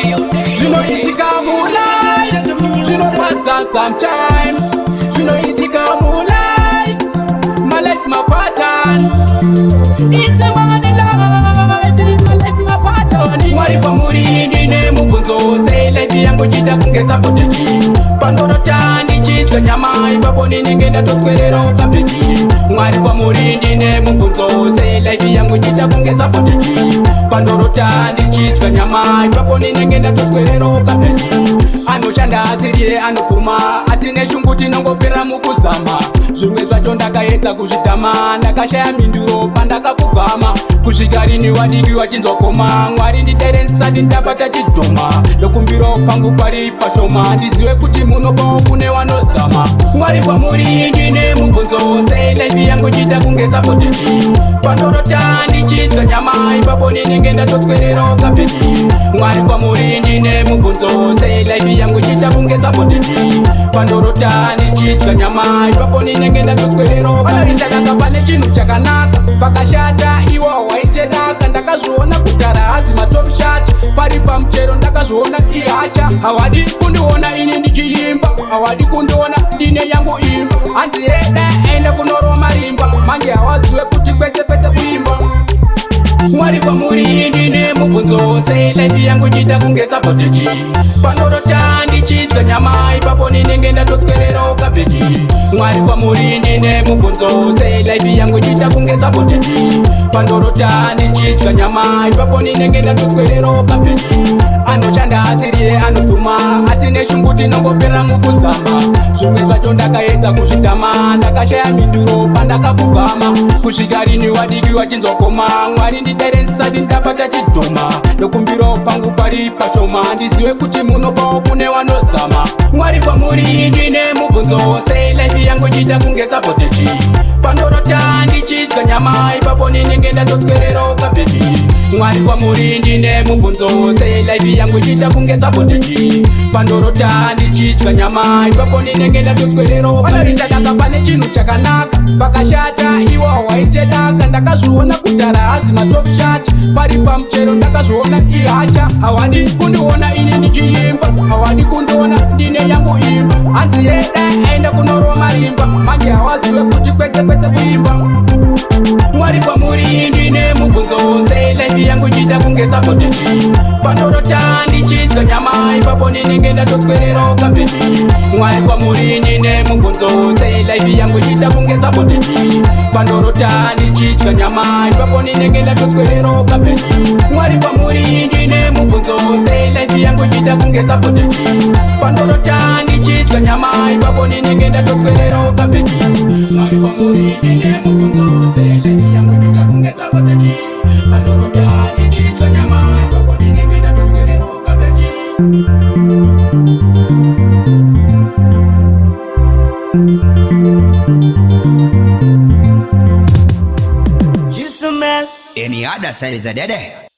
You know it come life. You know what's sometimes. You know it come life. My life, my pattern. It's a man life. My life, my pattern. Mwari kwa muri ndine mukunzo. Say life yangu jita kungesa poteji. Pandoro tani chichka nyama. Ipapo ninengenda toswerero kapeji. Mwari kwa muri ndine mukunzo. Say life yangu jita kungesa poteji. Pandoro tani chichka nyama. Ipapo ninengenda toswerero kapeji. Anoshanda asiriye anopuma. Asine shunguti nongopera mukuzama. Zvimwe zvacho ndakaedza kuzvitama. Ndakashaya minduro pandakakugama. Kusvikarini wadiki wachinzokoma. Mwari ndidere ndisati ndabata chidhoma. Ndokumbiro pangu pari pashoma. Ndizive kuti munopawo kune wanozama. Mwari kwamuri ndine mubvunzo. Sei life yangu chita kunge sapoteji. Pandorota ndichidza nyama. Ipapo ninenge ndatoswerero kapeji. Mwari kwamuri ndine mubvunzo. Sei life yangu chita kunge sapoteji. Pandorota ndichidza nyama. Ipapo ninenge ndatoswerero kapeji. Ndakanga pane chinhu chakanaka pakashata iwo waichedaka. Ndakazviona kudhara hazi matopshati. Pari pamuchero ndakazviona ihacha. Hawadi kundiona ini ndichiimba. Hawadi kundiona ndine yangu imba. Hanzi yeda ende kunoroma rimba. Mange hawaziwe kuti kwese kwese kuimba. Mwari kwamuri ndine mubvunzo. Sei life yangu chita kunge sapoteji. Pandorota ndichidza nyama. Ipapo ninenge ndatoswerero kapeji. Mwari kwamuri ndine mubvunzo. Sei life yangu chita kunge sapoteji. Pandorota ndichidza nyama. Ipapo ninenge ndatoswerero kapeji. Anoshanda asiriye anopuma. Asine shunguti nongopera mukuzama. Zvimwe zvacho ndakaedza kuzvitama. Ndakashaya minduro pandakakugama. Kusvikarini wadiki wachinzokoma. Mwari ndidere ndisati ndabata chidhoma. Ndokumbiro pangu pari pashoma. Ndizive kuti munopawo kune wanozama. Mwari kwamuri ndine mubvunzo. Sei life yangu chita kunge sapoteji. Pandorota ndichidza nyama. Ipapo ninenge ndatoswerero kapeji. Mwari kwamuri ndine mubvunzo. Sei life yangu chita kunge sapoteji. Pandorota ndichidza nyama. Ipapo ninenge ndatoswerero kapeji. Ndakanga pane chinhu chakanaka pakashata iwo waichedaka. Ndakazviona kudhara hazi matopshati. Pari pamuchero ndakazviona ihacha. Hawadi kundiona ini ndichiimba. Hawadi kundiona ndine yangu imba. Hanzi yeda ende kunoroma rimba. Mange hawaziwe kuti kwese kwese kuimba. Mwari kwamuri ndine mubvunzo. Sei life yangu chita kunge sapoteji. Pandorota ndichidza nyama. Ipapo ninenge ndatoswerero kapeji. Mwari kwamuri ndine mubvunzo. Sei life yangu chita kunge sapoteji. Pandorota ndichidza nyama. Ipapo ninenge ndatoswerero kapeji. Mwari kwamuri ndine mubvunzo. Sei life yangu chita kunge sapoteji. Pandorota ndichidza nyama. Ipapo ninenge ndatoswerero kapeji. Mwari kwamuri ndine mubvunzo. Sei life yangu chita kunge sapoteji. Pandorota ndichidza nyama. Ipapo ninenge ndatoswerero kapeji. Any other side is a dead.